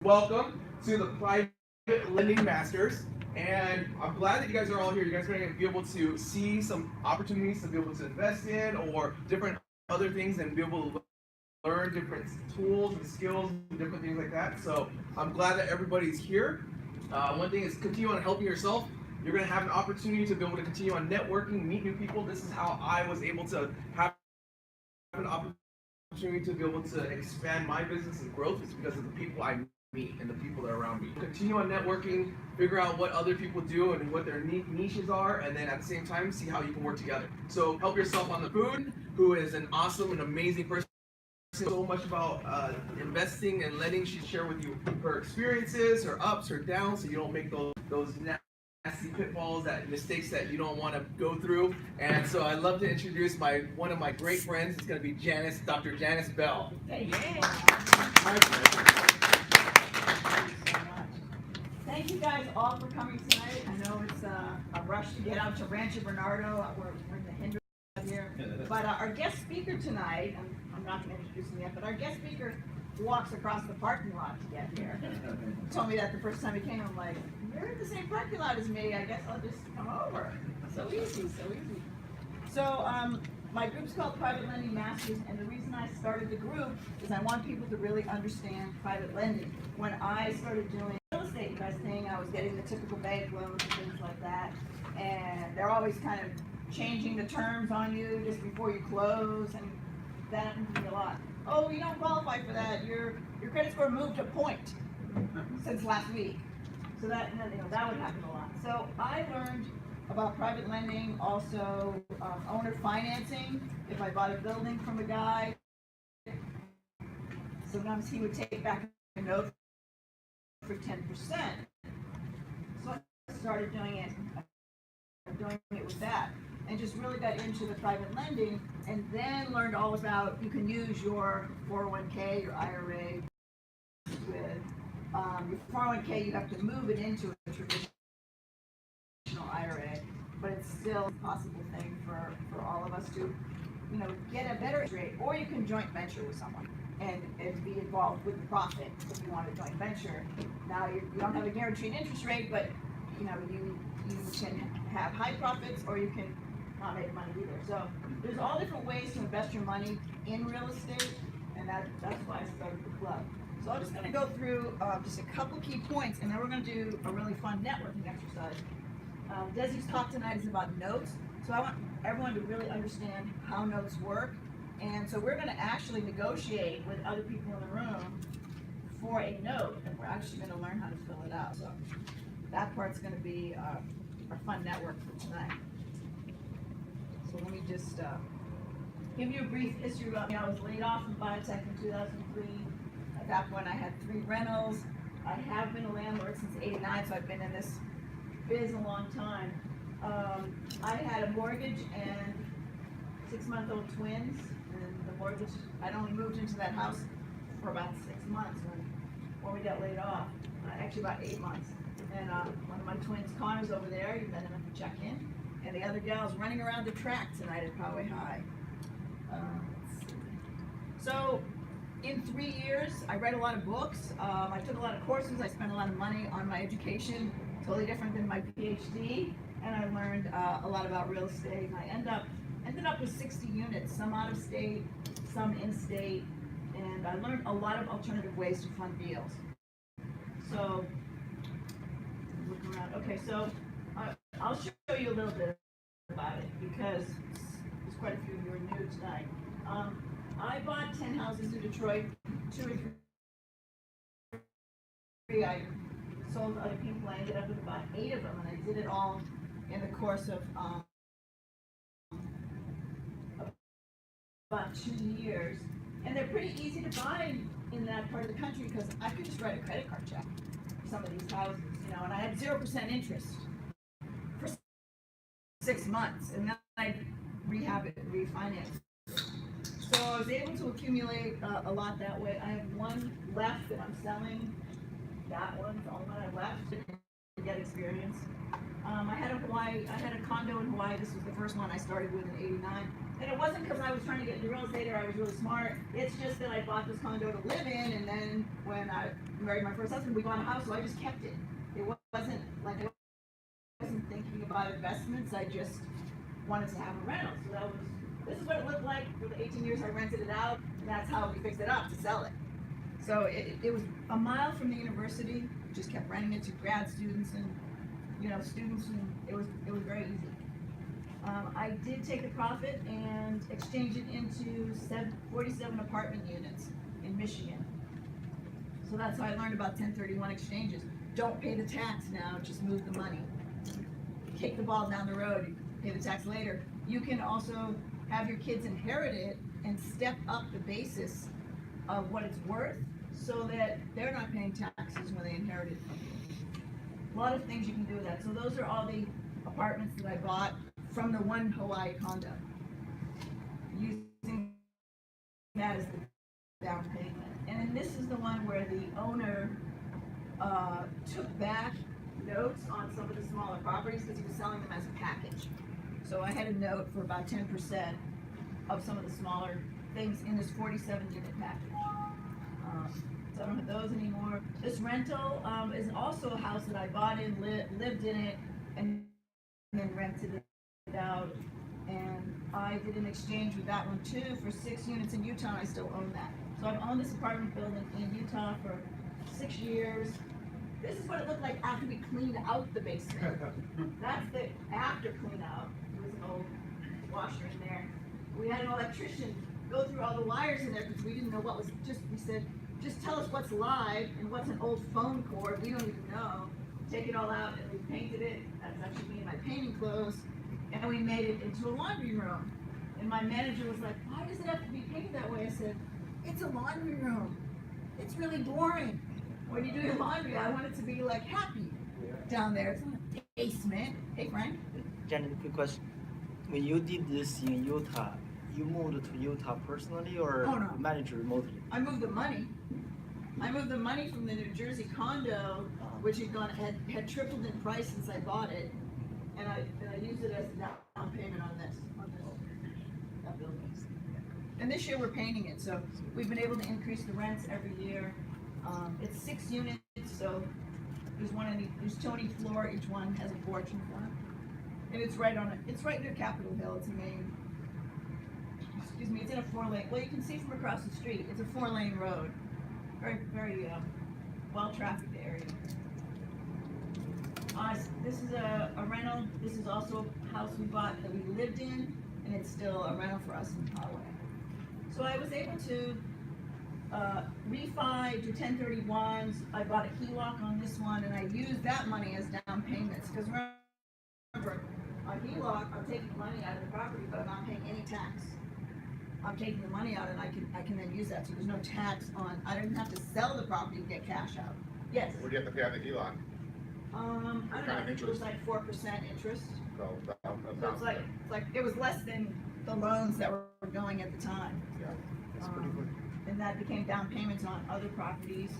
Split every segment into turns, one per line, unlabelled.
Welcome to the Private Lending Masters. And I'm glad that you guys are all here. You guys are going to be able to see some opportunities to be able to invest in or different other things and be able to learn different tools and skills and different things like that. So I'm glad that everybody's here. One thing is continue on helping yourself. You're going to have an opportunity to be able to continue on networking, meet new people. This is how I was able to have an opportunity to be able to expand my business and growth. Is because of the people I meet and the people that are around me. Continue on networking, figure out what other people do and what their niches are, and then at the same time, see how you can work together. So help yourself on the food, who is an awesome and amazing person. So much about investing and lending. She'd share with you her experiences, her ups, her downs, so you don't make those nasty pitfalls, that mistakes that you don't want to go through. And so I'd love to introduce one of my great friends. It's going to be Dr. Janice Bell.
Hey, yeah. Thank you guys all for coming tonight. I know it's a rush to get out to Rancho Bernardo. We're in the Hendricks here. But our guest speaker tonight, I'm not going to introduce him yet, but our guest speaker walks across the parking lot to get here. He told me that the first time he came. I'm like, you're in the same parking lot as me. I guess I'll just come over. So easy, so easy. So my group's called Private Lending Masters, and the reason I started the group is I want people to really understand private lending. When I started doing real estate investing, I was getting the typical bank loans and things like that, and they're always kind of changing the terms on you just before you close, and that happens to me a lot. Oh, you don't qualify for that. Your credit score moved a point since last week. So that would happen a lot. So I learned about private lending, also owner financing. If I bought a building from a guy, sometimes he would take back a note for 10%. So I started doing it with that, and just really got into the private lending, and then learned all about you can use your 401k, your IRA with your 401k. You have to move it into a traditional IRA, but it's still a possible thing for all of us to, get a better rate. Or you can joint venture with someone and be involved with the profit if you want a joint venture. Now you don't have a guaranteed interest rate, but you can have high profits, or you can not make money either. So there's all different ways to invest your money in real estate, and that's why I started the club. So I'm just going to go through just a couple key points, and then we're going to do a really fun networking exercise. Desi's talk tonight is about notes, so I want everyone to really understand how notes work. And so we're going to actually negotiate with other people in the room for a note, and we're actually going to learn how to fill it out. So that part's going to be our fun network for tonight. So let me just give you a brief history about me. I was laid off from biotech in 2003. At that point, I had 3 rentals. I have been a landlord since '89, so I've been in this biz a long time. I had a mortgage and 6-month-old twins, and the mortgage, I'd only moved into that house for about 6 months when we got laid off. Actually about 8 months. And one of my twins, Connor's over there. You met him at the check-in. And the other gal's running around the track tonight at Poway High. So in 3 years, I read a lot of books. I took a lot of courses. I spent a lot of money on my education, totally different than my PhD. And I learned a lot about real estate. And I ended up with 60 units, some out of state, some in state. And I learned a lot of alternative ways to fund deals. So look around. Okay, so I'll show you a little bit about it, because there's quite a few of you are new tonight. I bought 10 houses in Detroit, 2 or 3 I sold to other people. I ended up with about 8 of them, and I did it all in the course of about 2 years. And they're pretty easy to buy in that part of the country, because I could just write a credit card check for some of these houses, and I had 0% interest for 6 months, and then I'd rehab it and refinance. So I was able to accumulate a lot that way. I have one left that I'm selling. That one's the only one I left. get experience. I had a condo in Hawaii. This was the first one I started with in '89. And it wasn't because I was trying to get into real estate or I was really smart. It's just that I bought this condo to live in, and then when I married my first husband, we bought a house, so I just kept it. It wasn't like I wasn't thinking about investments. I just wanted to have a rental. So this is what it looked like for the 18 years I rented it out. And that's how we fixed it up to sell it. So it was a mile from the university. Just kept renting it to grad students and students, and it was very easy. I did take the profit and exchange it into 47 apartment units in Michigan. So that's how I learned about 1031 exchanges. Don't pay the tax now, just move the money. Kick the ball down the road, you pay the tax later. You can also have your kids inherit it and step up the basis of what it's worth so that they're not paying taxes when they inherit it from you. A lot of things you can do with that. So those are all the apartments that I bought from the one Hawaii condo, using that as the down payment. And then this is the one where the owner took back notes on some of the smaller properties because he was selling them as a package. So I had a note for about 10% of some of the smaller things in this 47 unit package. So I don't have those anymore. This rental is also a house that I bought in, lived in it, and then rented it out. And I did an exchange with that one too for 6 units in Utah, and I still own that. So I've owned this apartment building in Utah for 6 years. This is what it looked like after we cleaned out the basement. That's the after clean out. There was an old washer in there. We had an electrician go through all the wires in there because we didn't know what was, we said, just tell us what's live and what's an old phone cord. We don't even know. Take it all out, and we painted it. That's actually me in my painting clothes. And we made it into a laundry room. And my manager was like, why does it have to be painted that way? I said, it's a laundry room. It's really boring. When you do your laundry, I want it to be like happy down there. It's not a basement. Hey, Frank?
Janet, quick question. When you did this in Utah, you moved to Utah personally or
Oh, no.
managed remotely?
I moved the money. I moved the money from the New Jersey condo, which had tripled in price since I bought it, and I used it as a down payment on that building. And this year we're painting it, so we've been able to increase the rents every year. It's 6 units, so there's Tony floor. Each one has a porch in front, and it's right near Capitol Hill. It's a main. Excuse me. It's in a 4-lane. Well, you can see from across the street. It's a 4-lane road. Very, very well-trafficked area. This is a rental. This is also a house we bought that we lived in, and it's still a rental for us in Poway. So I was able to refi, do 1031s. I bought a HELOC on this one, and I used that money as down payments. Because remember, on HELOC, I'm taking money out of the property, but I'm not paying any tax. I'm taking the money out, and I can then use that. So there's no tax on. I didn't have to sell the property to get cash out. Yes.
What do you have to pay on the HELOC?
I don't know. It was like 4% interest.
So that
So it's like it was less than the loans that were going at the time.
yeah.
That's pretty good.
And that became down payments on other properties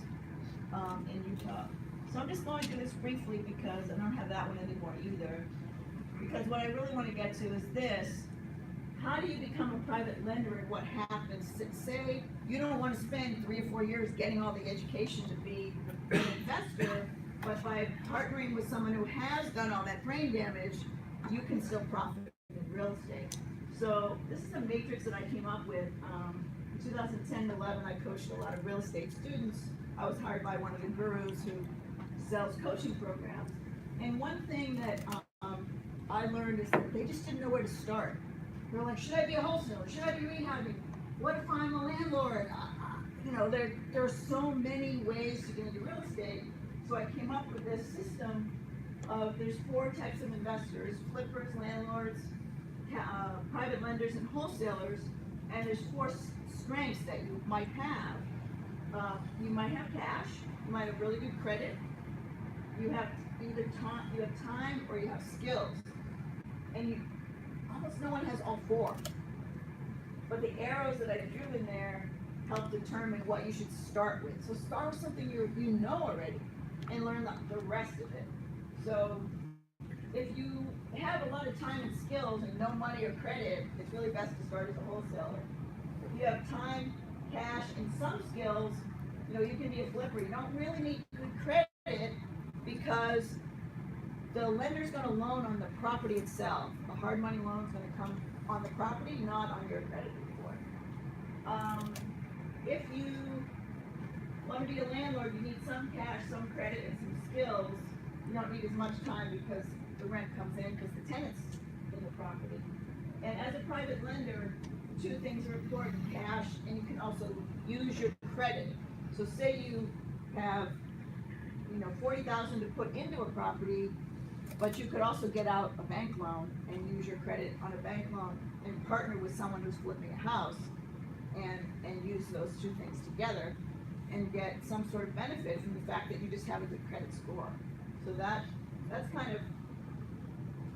in Utah. So I'm just going through this briefly because I don't have that one anymore either. Because what I really want to get to is this. How do you become a private lender, and what happens? Say you don't want to spend 3 or 4 years getting all the education to be an investor, but by partnering with someone who has done all that brain damage, you can still profit in real estate. So this is a matrix that I came up with. In 2010-11, I coached a lot of real estate students. I was hired by one of the gurus who sells coaching programs. And one thing that I learned is that they just didn't know where to start. They're like, should I be a wholesaler? Should I be rehabbing? What if I'm a landlord? There are so many ways to get into real estate. So I came up with this system of there's 4 types of investors: flippers, landlords, private lenders, and wholesalers. And there's 4 strengths that you might have. You might have cash. You might have really good credit. You have either time or you have skills. And almost no one has all 4. But the arrows that I drew in there help determine what you should start with. So start with something you know already and learn the rest of it. So if you have a lot of time and skills and no money or credit, it's really best to start as a wholesaler. If you have time, cash, and some skills, you know, you can be a flipper. You don't really need good credit because the lender's gonna loan on the property itself. A hard money loan's gonna come on the property, not on your credit report. If you wanna be a landlord, you need some cash, some credit, and some skills. You don't need as much time because the rent comes in, because the tenant's in the property. And as a private lender, two things are important, cash, and you can also use your credit. So say you have, you know, 40,000 to put into a property, but you could also get out a bank loan and use your credit on a bank loan and partner with someone who's flipping a house and use those two things together and get some sort of benefit from the fact that you just have a good credit score. So that's kind of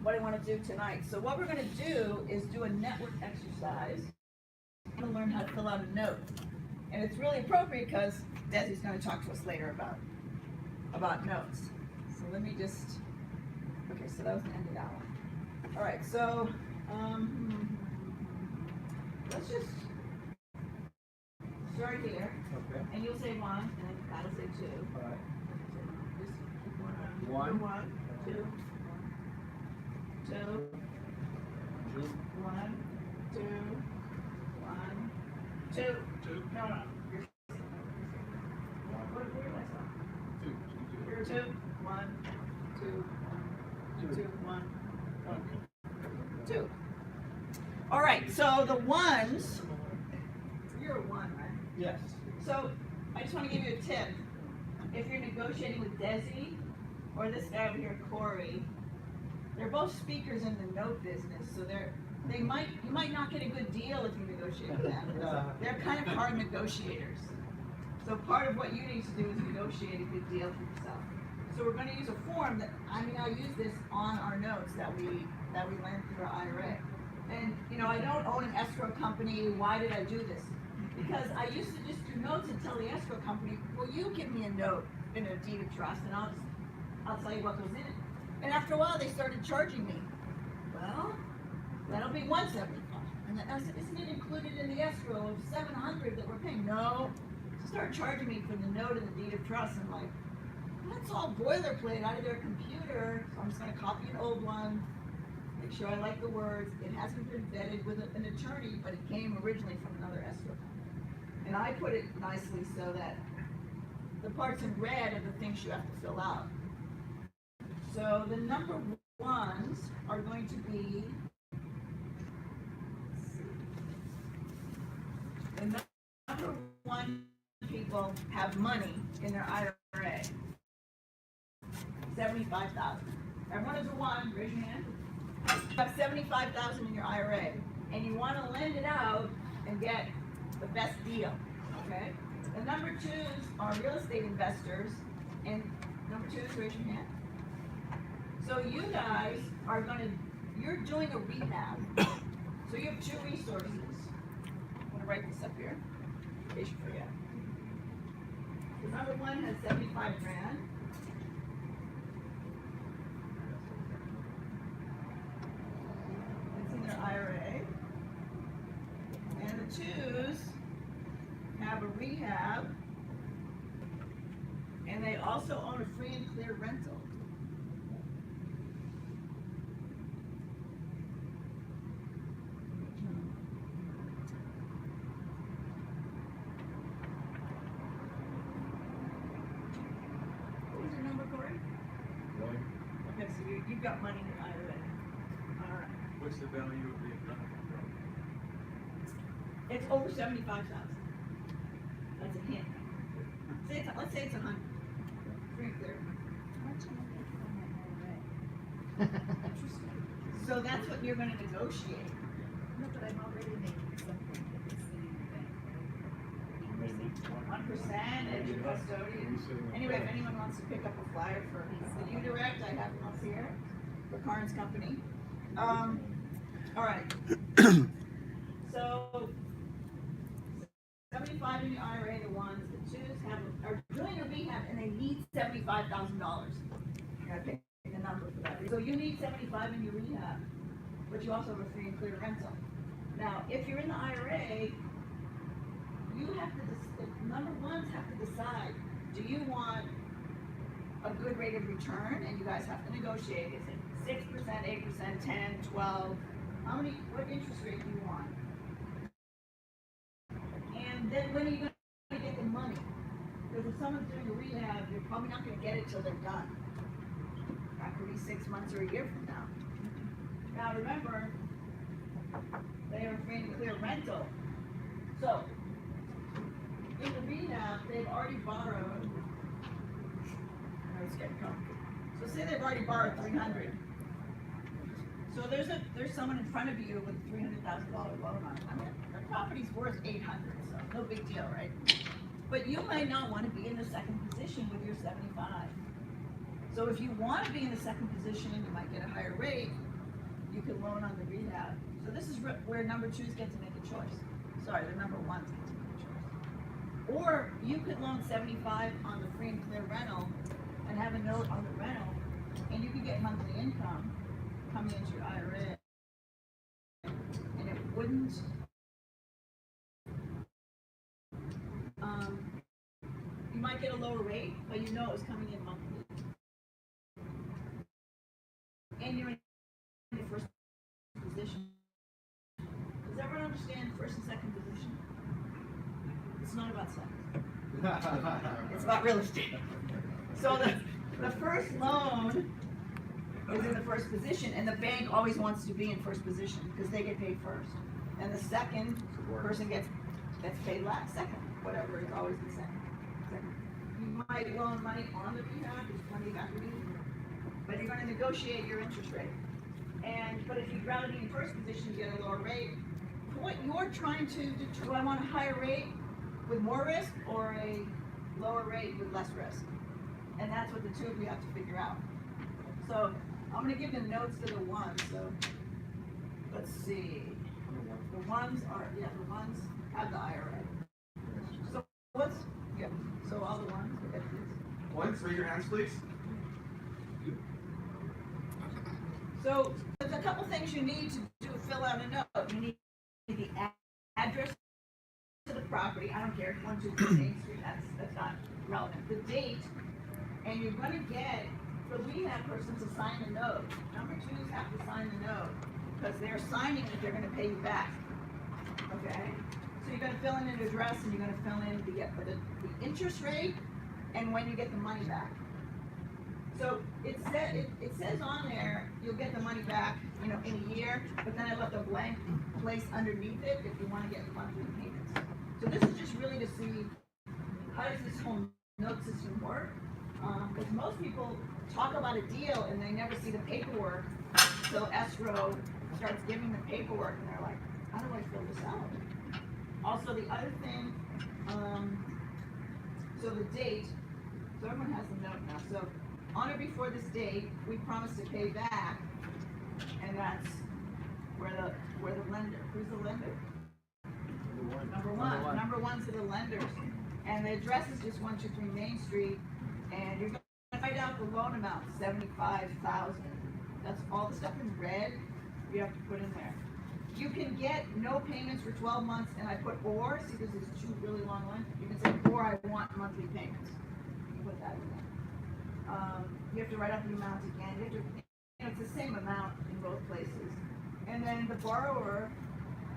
what I want to do tonight. So what we're going to do is do a network exercise. I'm going to learn how to fill out a note. And it's really appropriate because Desi's going to talk to us later about notes. So let me just, okay, so that was the end of that one. All right, so let's just start here.
Okay.
And you'll say one, and then I'll say two.
All right.
Just keep going on.
One.
One, two. Two.
Two.
One, two. One, two.
Two.
No, no. Where did I stop?
Two.
Here, two. One, two.
Two.
Two. One. Two. All right. So the ones. You're a one, right?
Yes.
So I just want to give you a tip. If you're negotiating with Desi or this guy over here, Corey, they're both speakers in the note business, so you might not get a good deal if you negotiate with them. They're kind of hard negotiators. So part of what you need to do is negotiate a good deal for yourself. So we're going to use a form that I'll use this on our notes that we lend through our IRA. And you know, I don't own an escrow company. Why did I do this? Because I used to just do notes and tell the escrow company, well, you give me a note in a deed of trust and I'll tell you what goes in it. And after a while they started charging me. Well, that'll be $175. And I said, isn't it included in the escrow of $700 that we're paying? No. So started charging me for the note and the deed of trust, and like, that's all boilerplate out of their computer. So I'm just gonna copy an old one, make sure I like the words. It hasn't been vetted with an attorney, but it came originally from another escrow company. And I put it nicely so that the parts in red are the things you have to fill out. So the number ones are going to be, the number one people have money in their IRA. 75,000. Everyone is a one, raise your hand. You have 75,000 in your IRA, and you want to lend it out and get the best deal, okay? The number twos are real estate investors, and number twos, raise your hand. So you guys are you're doing a rehab, so you have two resources. I'm gonna write this up here, in case you forget. The number one has 75 grand. It's in their IRA. And the twos have a rehab, and they also own a free and clear rental. What was your number, Corey?
One.
Okay, so you've got money in your IRA. All right.
What's the value of the investment?
It's over 75,000. That's a hint. Let's say it's 100. Free and clear. So that's what you're gonna negotiate.
No, but I'm already making something that is sitting in the bank, right?
Maybe
1% as your custodian. Anyway, if anyone wants to pick up a flyer for the U-Direct, I have one up here for Carnes Company. All right. So 75 in the IRA, the ones, the twos are doing a rehab and they need $75,000. You gotta pick the number for that. So you need 75 in your rehab, but you also have a free and clear rental. Now, if you're in the IRA, you have to, number ones have to decide, do you want a good rate of return, and you guys have to negotiate, is it 6%, 8%, 10, 12, what interest rate do you want? And then when are you gonna get the money? Because if someone's doing a rehab, you're probably not gonna get it till they're done. That could be 6 months or a year from now. Now remember, they are free and clear rental. So, in the rehab, they've already borrowed, let's get comfortable. So say they've already borrowed 300. So there's someone in front of you with a $300,000 loan on it. I mean, their property's worth 800, so no big deal, right? But you might not want to be in the second position with your 75. So if you want to be in the second position and you might get a higher rate, you can loan on the rehab. So this is where number twos get to make a choice. Sorry, the number ones get to make a choice. Or you could loan 75 on the free and clear rental and have a note on the rental, and you could get monthly income coming into your IRA, and it wouldn't you might get a lower rate, but you know it was coming in monthly, and you're in the first position. Does everyone understand first and second position? It's not about sex. It's about real estate. So the first loan is in the first position, and the bank always wants to be in first position because they get paid first. And the second person gets paid last, second, whatever, it's always the same. Second. You might loan money on the rehab, there's plenty of equity, but you're gonna negotiate your interest rate. But if you'd rather be in first position, you get a lower rate. What you're trying to determine, do I want a higher rate with more risk or a lower rate with less risk? And that's what the two of you have to figure out. So I'm going to give the notes to the ones. So let's see. The ones have the IRA. So so all the ones, okay, please.
Ones, raise your hands, please.
So there's a couple things you need to do, fill out a note. You need the address to the property. I don't care if 123 Main Street, that's not relevant. The date, and you're going to get the rehab person to sign the note. Number twos have to sign the note because they're signing that they're going to pay you back. Okay? So you're going to fill in an address, and you're going to fill in the interest rate and when you get the money back. So it says on there you'll get the money back, in a year, but then I left a blank place underneath it if you want to get monthly payments. So this is just really to see how does this whole note system work. Because most people talk about a deal and they never see the paperwork, so escrow starts giving the paperwork and they're like, how do I fill this out? Also the other thing, so the date, so everyone has the note now. So on or before this date, we promise to pay back, and that's where the lender, who's the lender? Number one. Number one's are the lenders. And the address is just 123 Main Street, and you're gonna find out the loan amount, $75,000. That's all the stuff in red you have to put in there. You can get no payments for 12 months, and I put or, see this is two really long lines. You can say, or I want monthly payments. You put that in there. You have to write out the amount again. You have to, it's the same amount in both places. And then the borrower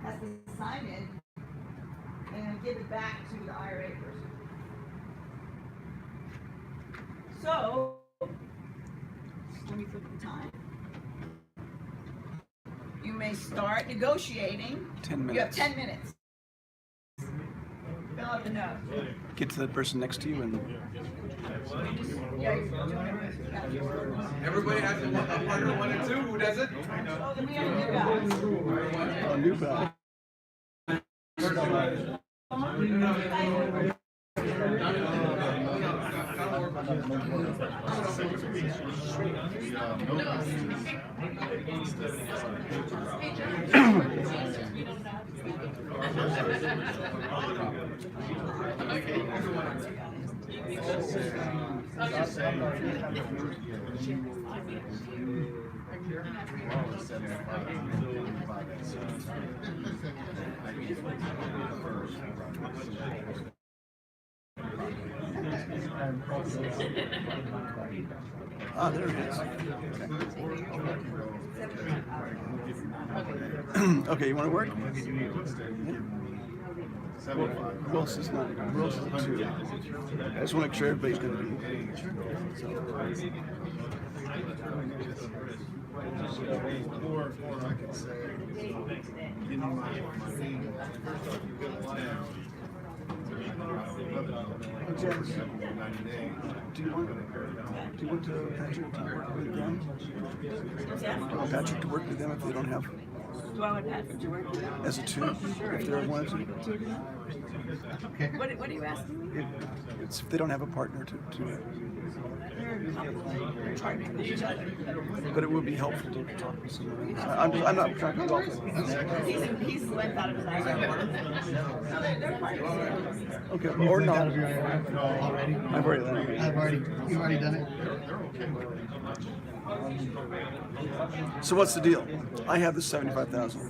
has to sign it and give it back to the IRA person. So, let me flip the time. You may start negotiating.
10 minutes.
You have 10 minutes. Fill out the note.
Get to the person next to you and
Yeah, you're doing it right.
Everybody has a partner 1 and 2. Who does it?
Oh, then we have new guys.
a new guy. Ah, there it is. Okay. Okay, you want to work? Who else is not? Who else is at 2? I just want to make sure everybody's going to be.
Or I could say, give me my money.
Do you want Patrick to work with them? Do you want Patrick to work with them if they don't have
Do I want Patrick to work with them?
as a 2? If they wanted to?
Okay. What are you asking me?
It's if they don't have a partner to do it.
They're partnering with each other.
But it would be helpful to talk with someone. I'm not trying to go off.
He's left out of his eyes. No, they're partners.
Okay, or not.
Already?
I've already done it.
You've already done it?
So what's the deal? I have the 75,000.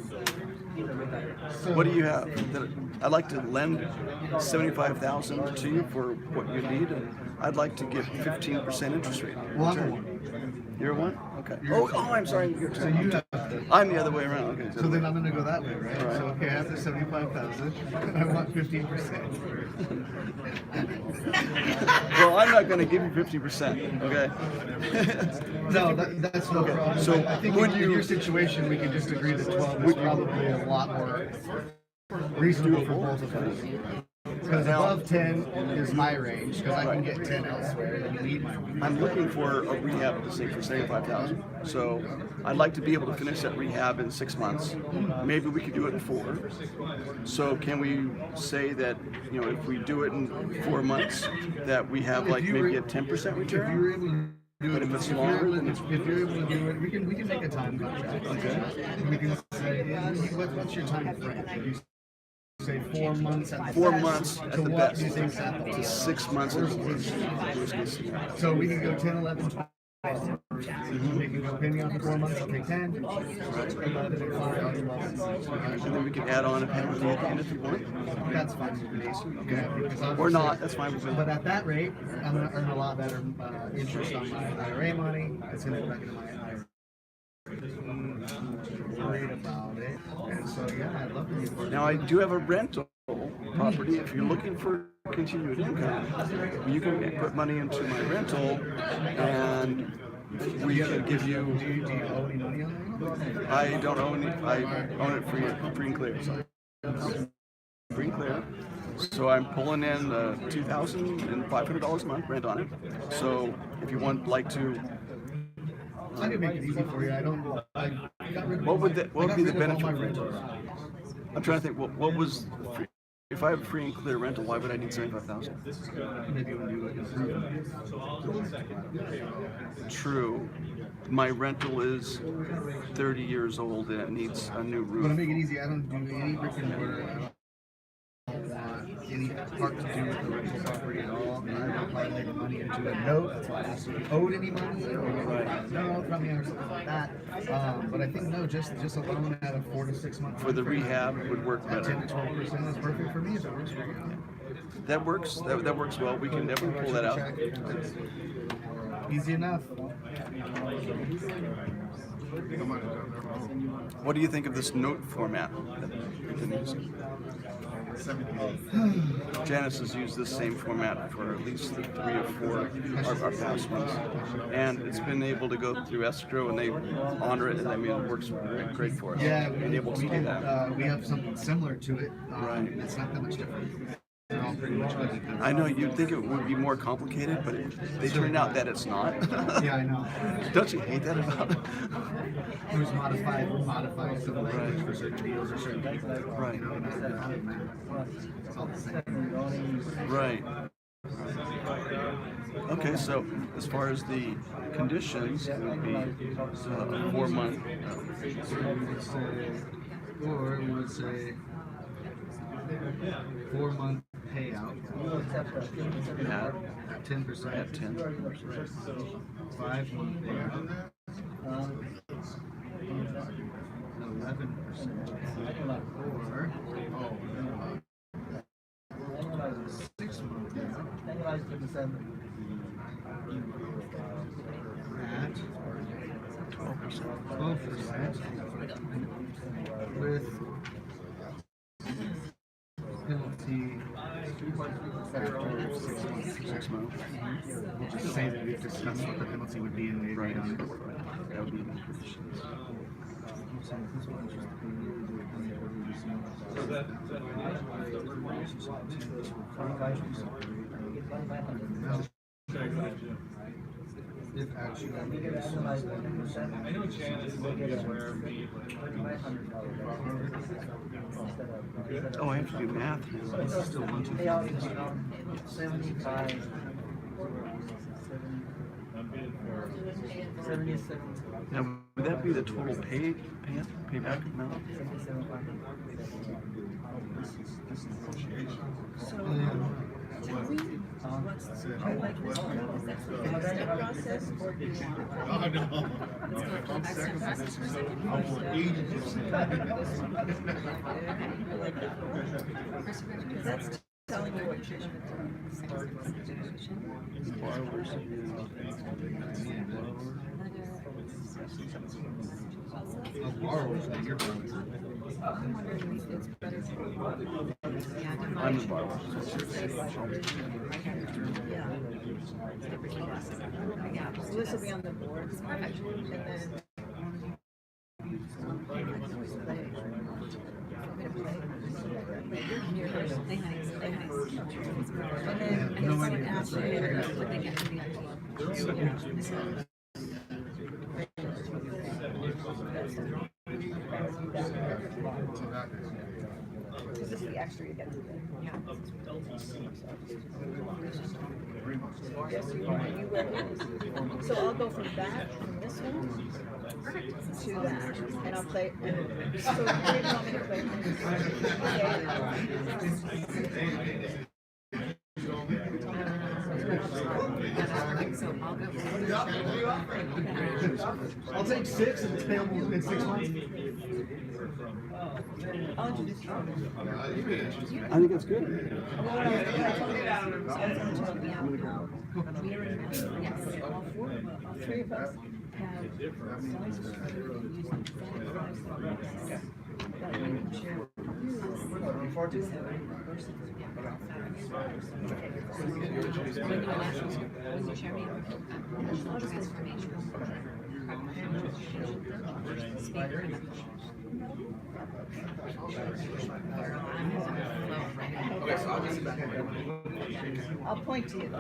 What do you have? I'd like to lend 75,000 to you for what you need, and I'd like to get 15% interest rate.
Well, I'm one.
You're one? Okay. Oh, I'm sorry. You're
So you have the,
I'm the other way around. Okay.
so then I'm gonna go that way, right?
All right.
So okay, I have the 75,000, and I want 15%.
Well, I'm not going to give you 50%. Okay.
No, that's no problem.
So
I think
would
in
you-
your situation, we can just agree that 12 is probably a lot more reasonable for both of us. Because above 10 is my range, because I can get 10 elsewhere, and you need my money.
I'm looking for a rehab at the same for 75,000. So I'd like to be able to finish that rehab in 6 months. Maybe we could do it in 4. So can we say that, you know, if we do it in 4 months, that we have like maybe a 10%
If
return?
you're able to do
But
it,
if it's
you're
longer,
able
then
to- if you're able to do it, we can make a time contract.
Okay.
We can say, what's your time frame? You say 4 months at the
4
best.
months at
To
the
what
best.
do you think's at the
To
worst?
6 months at the worst.
So we can go 10, 11, 12. We can go depending on the 4 months, okay, 10. 11, 5.
And then we can add on a penalty at the end if you want.
That's fine with me. Yeah, because
Or
obviously-
not, that's fine with me.
But at that rate, I'm gonna earn a lot better interest on my IRA money. It's gonna go back into my IRA. Worried about it. And so, yeah, I'd love to be part of
Now I do have a rental property. If you're looking for continued income, you can put money into my rental and we can give you,
Do you owe any money on that?
I don't own it, I own it free and clear. So free and clear. So I'm pulling in $2,500 a month rent on it. So if you want like to,
I can make it easy for you. I got rid of
What would
my-
that- what
I
would
got
be the
rid of all my
benefit?
rentals.
I'm trying to think, what was, if I have free and clear rental, why would I need 75,000?
Maybe when you improve.
True. My rental is 30 years old and it needs a new
But to
roof.
make it easy, I don't do any brick and mortar. I don't want any part to do with the rental property at all. I don't plan any money into a note. That's why I asked if you owed any money or no from me or something like that. But I think no, just a loan at a 4 to 6 month.
For the rehab would work
At 10
better.
to 12% is perfect for me if it works for you.
That works, that works well. We can definitely pull that out.
Easy enough.
What do you think of this note format that we've been using? Janice has used this same format for at least the 3 or 4 our past ones. And it's been able to go through escrow and they honor it, and I mean, it works great for us.
Yeah,
Being able to
we
do
did.
that.
We have something similar to it.
Right.
It's not that much different. They're all pretty much like each other.
I know you'd think it would be more complicated, but they turned out that it's not.
Yeah, I know.
Don't you hate that about it?
There's modified civil language for certain deals or certain people.
Right.
You know, and it's all the same.
Right. Okay, so as far as the conditions, it would be a 4 month.
Or we would say 4 month payout at 10%.
At 10.
5-1 payout. 11%. Or 6-month at 12% with penalty after 6 months.
6 months.
We'll just say that we've discussed what the penalty would be and we agreed on it.
That would be the conditions.
If actually
I know Chan is looking at where me.
Oh, I have to do math now.
this is still 1, 2, 3.
75. 77.
Now, would that be the total payback amount?
Process or do you want?
Oh, no. If I'm second position, I want 80%.
Because that's telling you what you're.
Borrowers, you're
I'm the borrower.
Yeah, so this will be on the board, and then. And then
no
someone
idea.
asks you. This is the extra you get. Yes, you will. So I'll go from that, from this one to that, and I'll play. So what do you want me to play?
I'll take 6 and it's payable in 6 months.
I'll introduce you.
I think that's good.
All three of us have size for that we can share.
Okay, so I'll just.
I'll point to you. So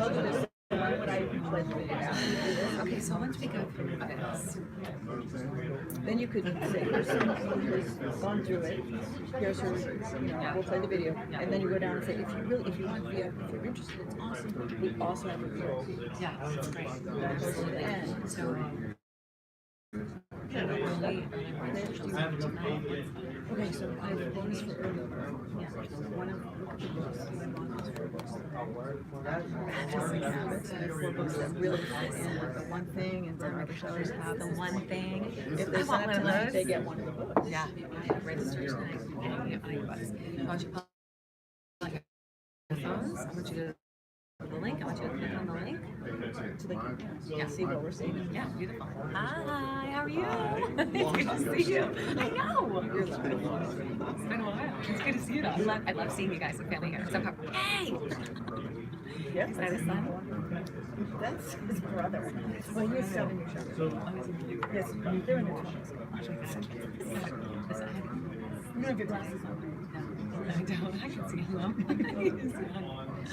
I'll do this. What I play the video after.
Okay, so once we go through this,
Then you could say, here's someone who's gone through it, here's her, we'll play the video, and then you go down and say, if you want to be, if you're interested, it's awesome, we also have a video.
yeah, that's great.
That goes to the end.
So, yeah, but when we,
Okay, so I have a bonus for early bird. One of the books, Atomic Habits, and 4 books that really fit in with the one thing, and some other sellers have
the one thing,
If
I
they
want
sign up
one of
tonight,
those.
they get one of the books.
Yeah, I register tonight, and you get $100. I want you to put your phones, I want you to the link, I want you to click on the link.
So they can see what we're saying.
Yeah, beautiful. Hi, how are you? It's good to see you. I know. It's been a while. It's good to see you. I love seeing you guys with family here. So, hey!
Yes,
Is that his son?
that's his brother. Well, he is 7 years younger. Yes, they're in their 20s. You have your glasses on.
I don't. I can see him.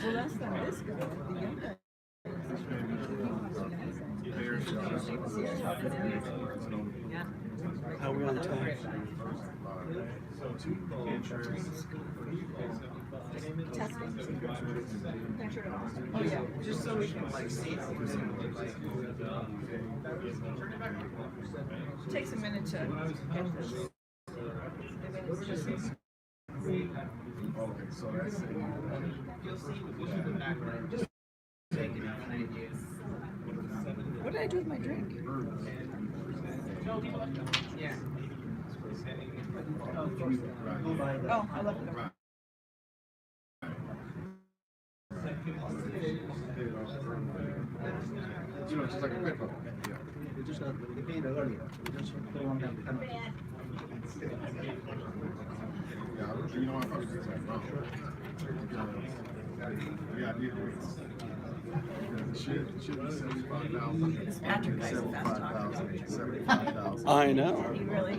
Well, last time this girl, the young guy.
Yeah.
Are we on time?
Oh, yeah, just so we can like see how we're takes a minute to get this.
Okay, so that's it.
What did I do with my drink? Oh, I left it.
You know, just like a quick one. Yeah.
We just we paid earlier. We just don't want them to come.
Yeah, you know, I probably did that wrong. Yeah, I did. It should be 75,000.
This Patrick guy's a fast talker.
75,000.
I know.
He really,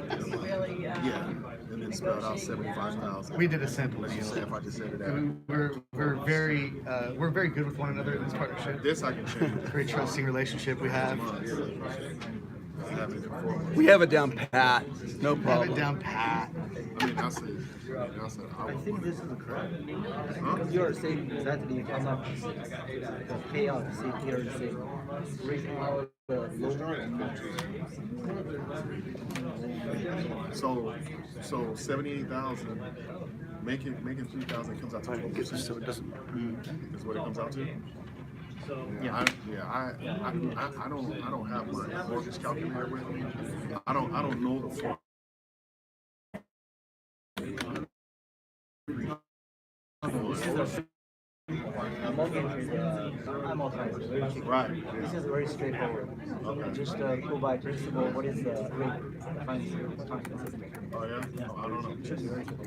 Yeah, and then spelled out 75,000.
We did a sample
Let's just say if I just said it out.
We're very good with one another in this partnership.
This I can change.
Very trusting relationship we have.
We have it down pat. No
Have
problem.
it down pat.
I mean, I said,
I think this is correct. Because you are saying exactly how much the payout see here is saying raising our
So 78,000, making 3,000 comes out to 12%.
So it doesn't.
Is what it comes out to. I don't have my mortgage calculator with me. I don't know the form. Right.
This is very straightforward.
Okay.
Just go by principle. What is the rate? Finance system.
Oh yeah? No, I don't know.
Should be very simple.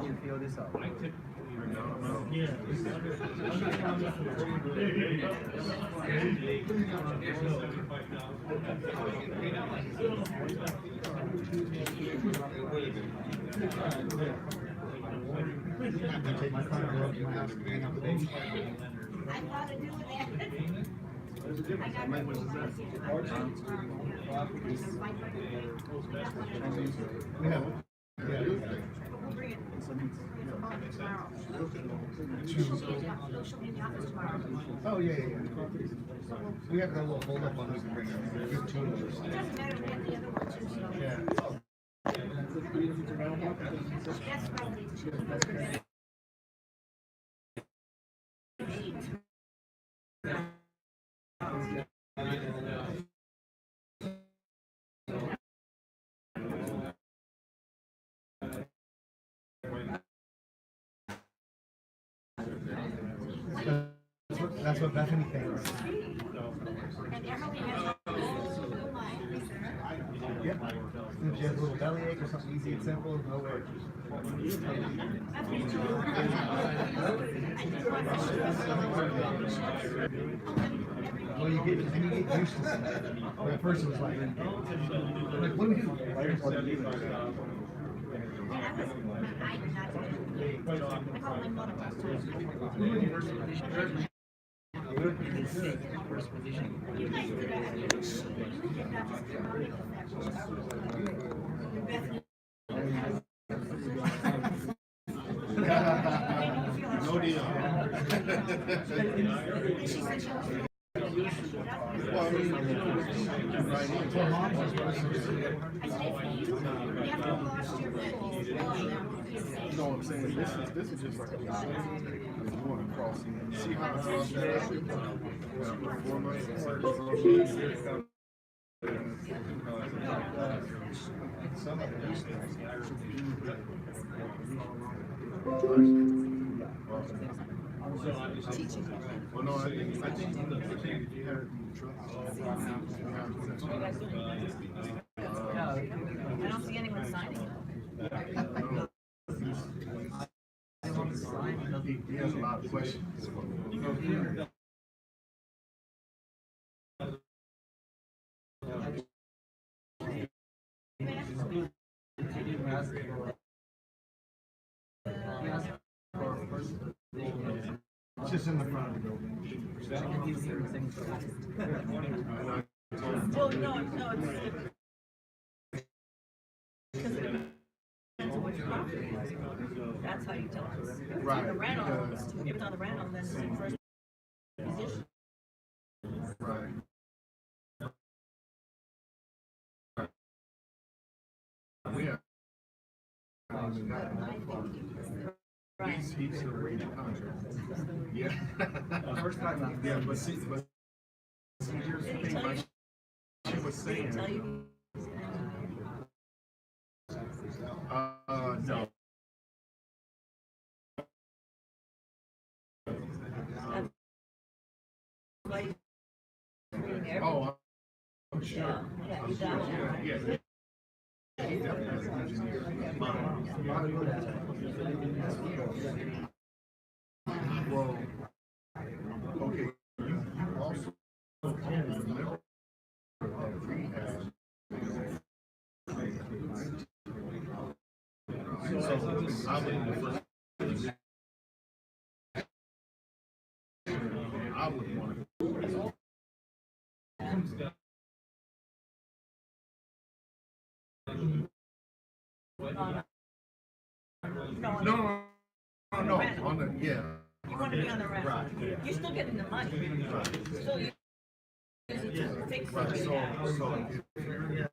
You feel this out.
Oh yeah. We have a little hold up on this and bring it. Good tools. Yeah. That's what Bethany thinks. Yep. If you have a little bellyache or something easy and simple, no way. Well, you get used to it. But at first it was like what do we do?
First position.
No deal. Well, I mean, right you know what I'm saying? This is just like a going across. See how it's all set up? 4 months. Well, no, I think if you have
I don't see anyone signing.
he has a lot
questions. It's just in the front of the building.
Well, no, it's. Because it depends on what your property is. That's how you tell us. If it's on the rental,
Because-
if it's on the rental, then it's the first position.
Right. Yeah. He's a rated contract. Yeah.
First time out.
Yeah, but see, here's the thing, like she was saying.
Tell you.
No.
Like,
Oh, I'm sure.
yeah,
I'm
you
sure.
got it.
Yeah. He definitely has an engineer. Well, okay, you also remember that rehab. So I would want to. No, on the, yeah.
You want to be on the rental. You're still getting the money. Still use it to fix
Right,
it.
so if you're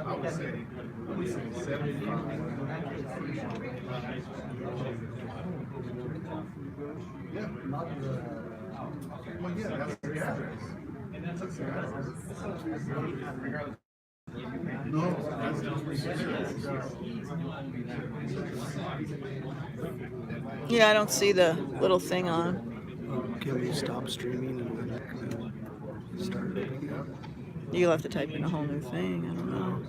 I would say 75. Yeah. Well, yeah, that's the address. That's the address. No, that's
Yeah, I don't see the little thing on.
Can we stop streaming and start?
You'll have to type in a whole new thing. I don't know.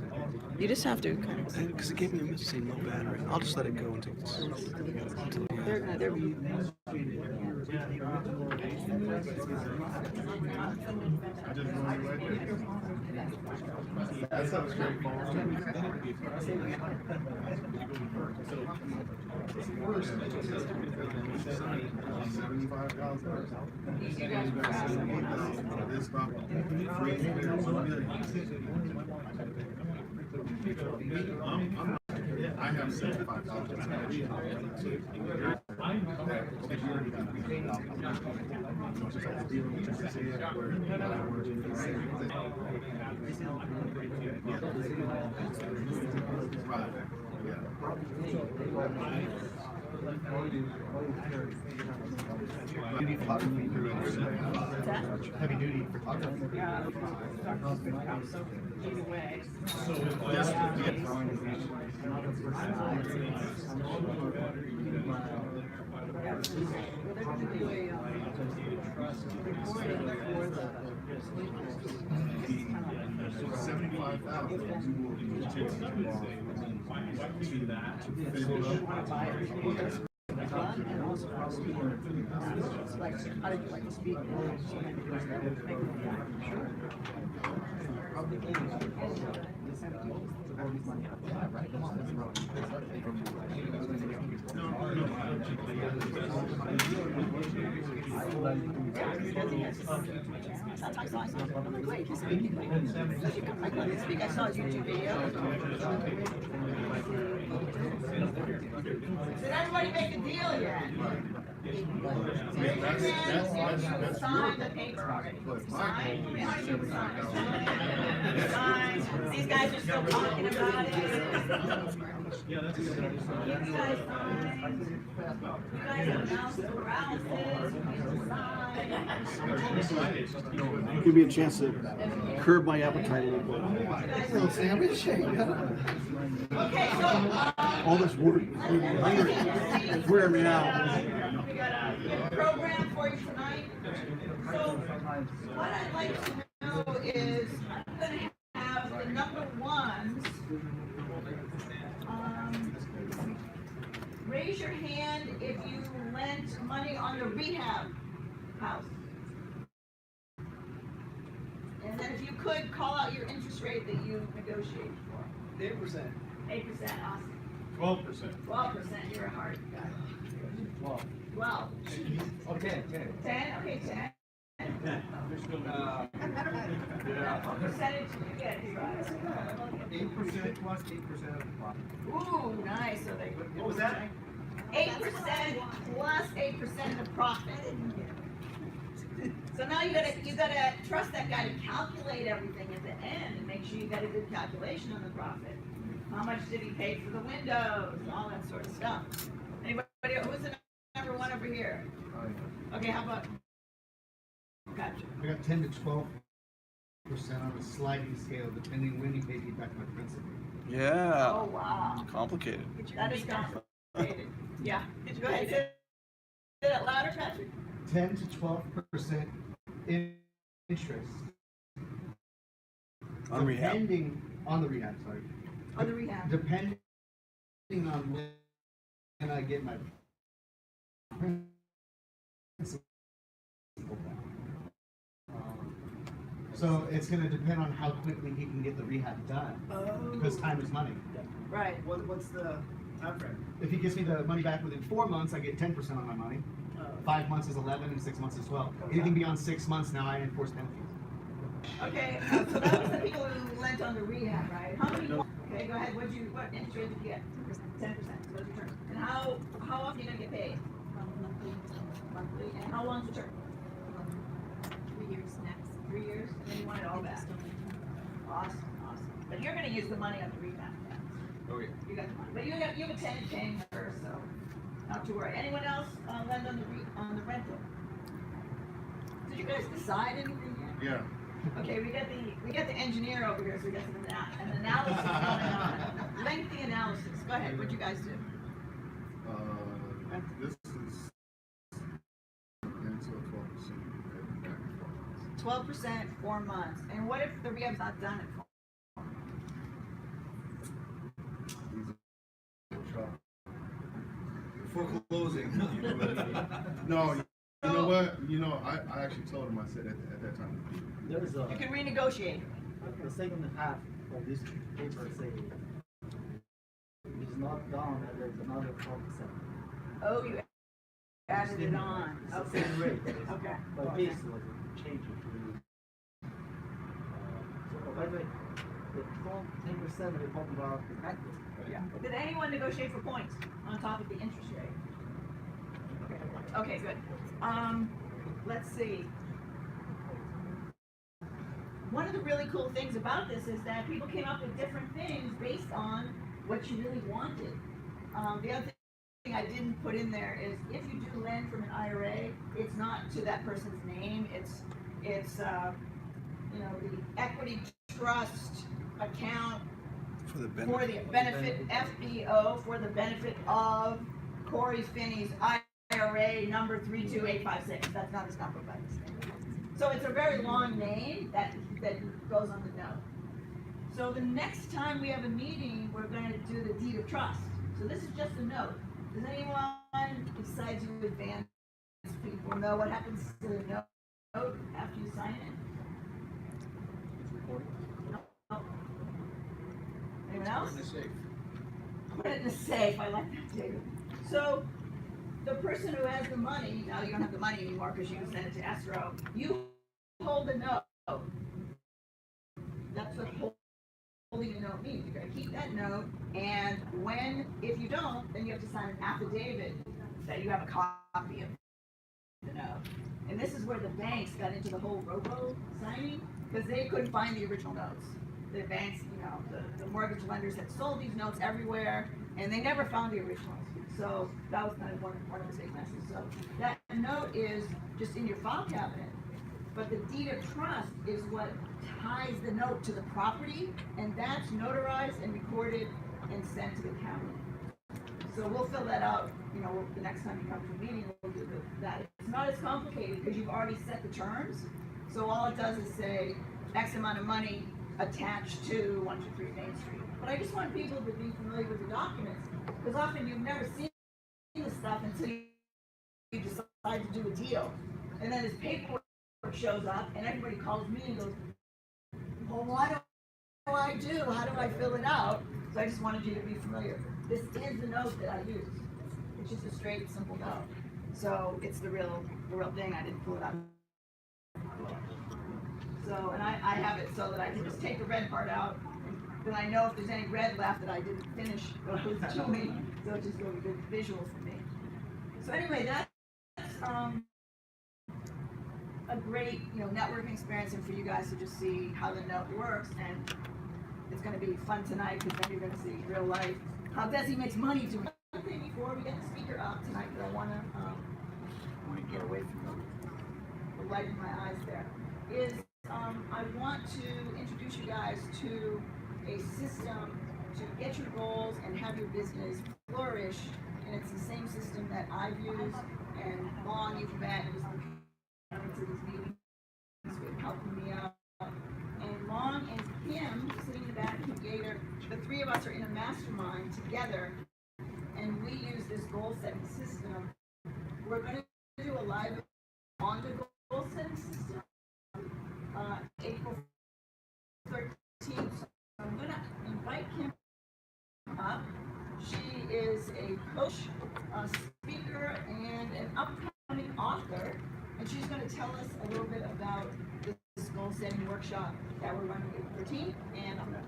You just have to kind of.
Because it gave me a message saying low battery. I'll just let it go until it's.
They're
That sounds great. I have 75,000. Heavy duty photography.
Sometimes I saw him, great, he's speaking. I saw his YouTube video. Did everybody make a deal yet? Sign the paper already. Sign. Sign. These guys are still talking about it. You guys sign. You guys announce the paralysis. Sign.
Give me a chance to curb my appetite a little bit.
Little sandwich.
Okay, so,
All this work, it's wearing me out.
we got a program for you tonight. So, what I'd like to know is, I'm gonna have the number ones Raise your hand if you lent money on the rehab house. And then if you could, call out your interest rate that you negotiated for.
8%.
8%, awesome.
12%.
12%, you're a hard guy.
12.
12.
Okay,
10, okay, 10. What percentage did you get?
8% plus 8% of the profit.
Ooh, nice, so they.
What was that?
8% plus 8% of the profit. So now you gotta trust that guy to calculate everything at the end and make sure you got a good calculation on the profit. How much did he pay for the windows, and all that sort of stuff. Anybody, who's the number one over here? Okay, how about? Gotcha.
I got 10 to 12% on a sliding scale, depending when you pay me back my principal.
Yeah.
Oh, wow.
Complicated.
That is complicated. Yeah. Go ahead, say it louder, Patrick.
10 to 12% interest.
On rehab.
Depending on the rehab, sorry.
On the rehab.
Depending on when I get my principal back. So it's going to depend on how quickly he can get the rehab done, because time is money.
Right.
What's the time frame? If he gives me the money back within 4 months, I get 10% on my money. 5 months is 11, and 6 months is 12. Anything beyond 6 months, now I enforce penalties.
Okay, so that was the people who lent on the rehab, right? How many? Okay, go ahead. What interest rate did you get? 10%. So what's your term? And how often are you gonna get paid? Monthly. And how long's the term?
3 years next.
3 years. And then you want it all back. Awesome. But you're gonna use the money on the rehab.
Oh, yeah.
You got the money, but you have a tenant paying her, so not to worry. Anyone else lend on the rental? Did you guys decide anything yet?
Yeah.
Okay, we got the engineer over here, so we got an analysis going on. Lengthy analysis. Go ahead. What'd you guys do?
This is until 12%.
12%, 4 months. And what if the rehab's not done in 4 months?
Foreclosing. No, you know what? I actually told him, I said at that time.
There is
You can renegotiate.
the second half of this paper say it's not done, and there's another 12%.
Oh, you added it on.
It's the
Okay.
same rate.
Okay.
But this was changed to. So by the way, the 10% we're talking about the practice.
Yeah. Did anyone negotiate for points on top of the interest rate? Okay, good. Let's see. One of the really cool things about this is that people came up with different things based on what you really wanted. The other thing I didn't put in there is if you do lend from an IRA, it's not to that person's name. It's the equity trust account
For the
for
benefit.
the benefit FBO for the benefit of Corey Finney's IRA number 32856. That's not his number, but so it's a very long name that goes on the note. So the next time we have a meeting, we're going to do the deed of trust. So this is just a note. Does anyone besides you advanced people know what happens to the note after you sign it? No. Anyone else?
Put it in the safe.
Put it in the safe. I like that, David. So the person who has the money, now you don't have the money anymore because you sent it to escrow, you hold the note. That's what holding the note means. You're gonna keep that note, and if you don't, then you have to sign an affidavit that you have a copy of the note. And this is where the banks got into the whole robo signing, because they couldn't find the original notes. The banks, the mortgage lenders had sold these notes everywhere, and they never found the originals. So that was kind of one of the big messes. So that note is just in your file cabinet, but the deed of trust is what ties the note to the property, and that's notarized and recorded and sent to the county. So we'll fill that out, the next time you come to a meeting, we'll do that. It's not as complicated because you've already set the terms. So all it does is say X amount of money attached to 123 Main Street. But I just want people to be familiar with the documents, because often you've never seen stuff until you decide to do a deal. And then this paperwork shows up and everybody calls me and goes, well, what do I do? How do I fill it out? So I just wanted you to be familiar. This is the note that I use. It's just a straight, simple note. So it's the real thing. I didn't pull it out. So, and I have it so that I can just take the red part out. Then I know if there's any red left that I didn't finish what I was doing. So it's just really good visual for me. So anyway, that's a great, networking experience, and for you guys to just see how the note works. And it's going to be fun tonight because then you're going to see real life how Desi makes money doing it. Before we get the speaker up tonight, but I want to get away from the light in my eyes. There is I want to introduce you guys to a system to get your goals and have your business flourish, and it's the same system that I've used and Long you've met and was coming to these meetings with helping me out. And Long and Kim, sitting in the back, Kim Gator, the three of us are in a mastermind together, and we use this goal setting system. We're going to do a live on the goal setting system April 13th. So I'm going to invite Kim up. She is a coach, a speaker, and an upcoming author, and she's going to tell us a little bit about this goal setting workshop that we're running April 13th. And I'm going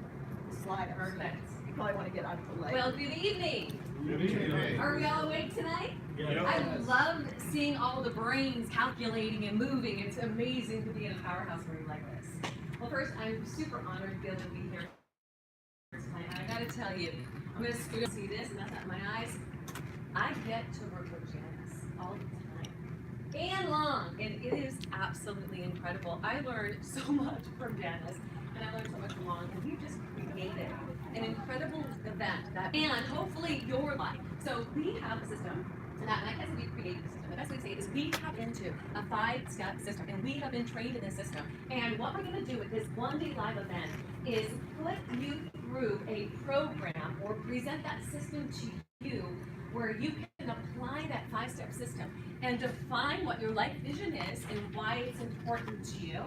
to slide her next. You probably want to get out of the light.
Well, good evening.
Good evening.
Are we all awake tonight?
Yeah.
I love seeing all the brains calculating and moving. It's amazing to be in a powerhouse room like this. Well, first, I'm super honored to be able to be here tonight. And I gotta tell you, I'm gonna see this, and that's not my eyes. I get to work with Janice all the time. And Long, and it is absolutely incredible. I learned so much from Janice, and I learned so much from Long, and we just created an incredible event that, and hopefully your life. So we have a system, and I guess we created the system. The best way to say it is we tap into a 5-step system, and we have been trained in this system. And what we're going to do with this one-day live event is put you through a program or present that system to you where you can apply that 5-step system and define what your life vision is and why it's important to you.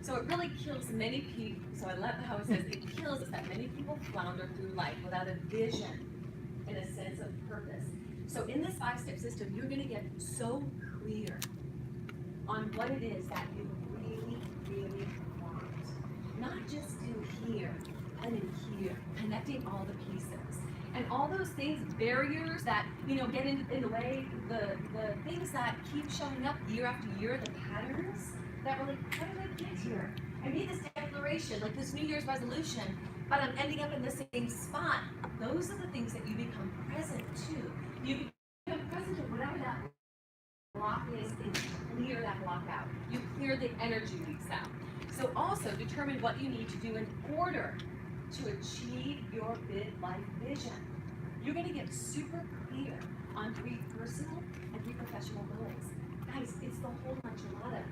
So it really kills many people. So I love how it says it kills us that many people flounder through life without a vision and a sense of purpose. So in this 5-step system, you're going to get so clear on what it is that you really, really want. Not just in here, but in here, connecting all the pieces. And all those things, barriers that, get in the way, the things that keep showing up year after year, the patterns that were like, how did I get here? I made this declaration, like this New Year's resolution, but I'm ending up in the same spot. Those are the things that you become present to. You become present to whatever that block is, and clear that block out. You clear the energy leaks out. So also determine what you need to do in order to achieve your big life vision. You're going to get super clear on 3 personal and 3 professional goals. Guys, it's the whole enchilada.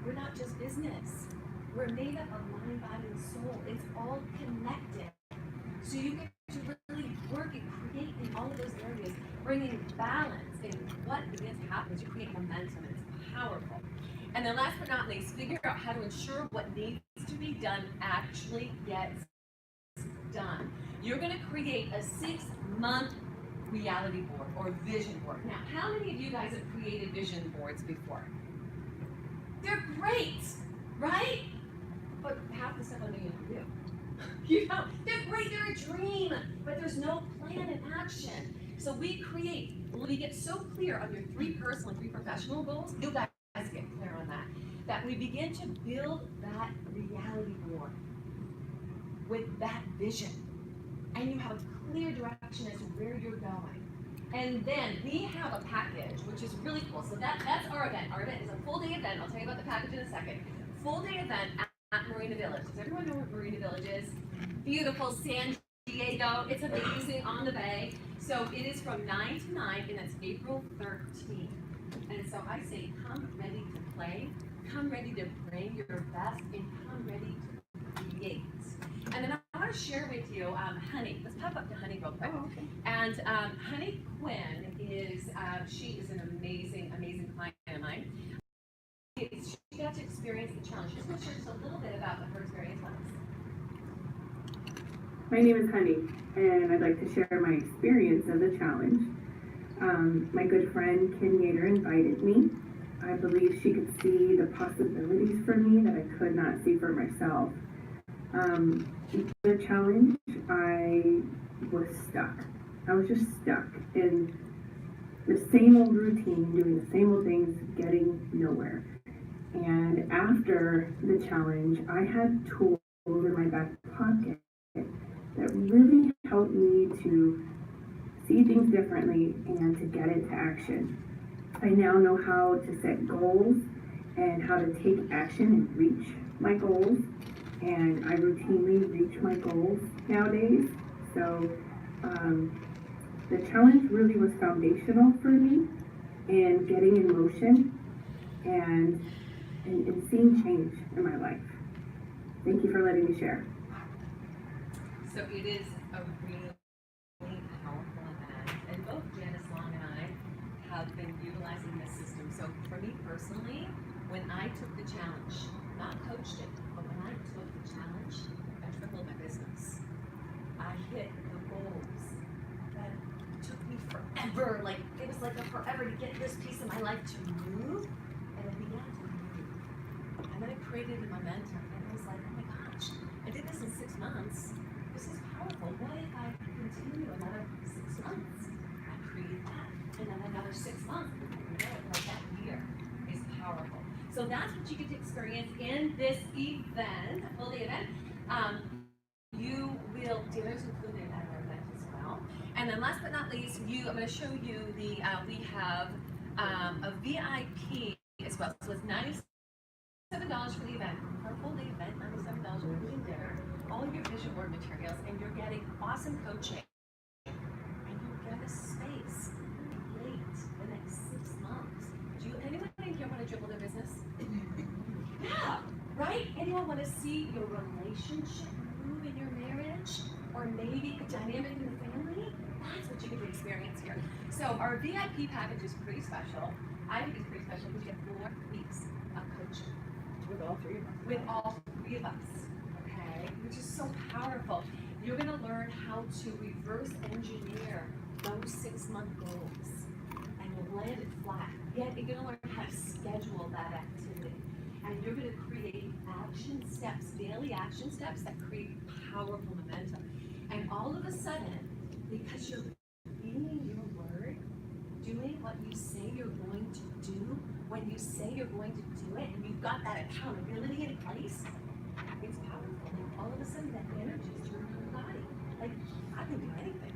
We're not just business. We're made up of mind, body, and soul. It's all connected. So you get to really work and create in all of those areas, bringing balance. And what begins to happen is you create momentum. It's powerful. And then last but not least, figure out how to ensure what needs to be done actually gets done. You're going to create a 6-month reality board or vision board. Now, how many of you guys have created vision boards before? They're great, right? But half the stuff I know you do. They're great, they're a dream, but there's no plan and action. So we get so clear on your 3 personal and 3 professional goals, you guys get clear on that we begin to build that reality board with that vision. And you have a clear direction as to where you're going. And then we have a package, which is really cool. So that's our event. Our event is a full day event. I'll tell you about the package in a second. Full day event at Marina Village. Does everyone know what Marina Village is? Beautiful San Diego. It's amazing on the bay. So it is from 9 to 9, and it's April 13th. And so I say, come ready to play, come ready to bring your best, and come ready to create. And then I want want to share with you Honey. Let's pop up to Honey real quick.
Oh, okay.
And Honey Quinn is, she is an amazing, amazing client of mine. She got to experience the challenge. She's going to share just a little bit about what her experience was.
My name is Honey, and I'd like to share my experience of the challenge. My good friend Kim Yater invited me. I believe she could see the possibilities for me that I could not see for myself. The challenge, I was stuck. I was just stuck in the same old routine, doing the same old things, getting nowhere. And after the challenge, I had tools in my back pocket that really helped me to see things differently and to get into action. I now know how to set goals and how to take action and reach my goals. And I routinely reach my goals nowadays. So the challenge really was foundational for me in getting in motion and seeing change in my life. Thank you for letting me share.
So it is a really powerful event, and both Janice Long and I have been utilizing this system. So for me personally, when I took the challenge, not coached it, but when I took the challenge, I tripled my business. I hit the goals that took me forever. Like it was like a forever to get this piece of my life to move, and it began to move. And then it created a momentum, and it was like, oh my gosh, I did this in 6 months. This is powerful. What if I continue another 6 months? I create that, and then another 6 months. Like that year is powerful. So that's what you get to experience in this event, a full day event. You will, dinners included at our event as well. And then last but not least, I'm going to show you the, we have a VIP as well. So it's $97 for the event. For a full day event, $97 including dinner, all your vision board materials, and you're getting awesome coaching. And you get a space late the next 6 months. Anyone in here want to dribble their business? Yeah, right? Anyone want to see your relationship move in your marriage? Or maybe a dynamic in the family? That's what you get to experience here. So our VIP package is pretty special. I think it's pretty special because you get 4 weeks of coaching.
With all three of us.
With all 3 of us, okay? Which is so powerful. You're gonna learn how to reverse engineer those 6-month goals and you'll land it flat. Yet you're gonna learn how to schedule that activity. And you're gonna create action steps, daily action steps that create powerful momentum. And all of a sudden, because you're reading your word, doing what you say you're going to do, when you say you're going to do it, and you've got that accountability in place, it's powerful. And all of a sudden, that energy is through your body. Like, I can do anything.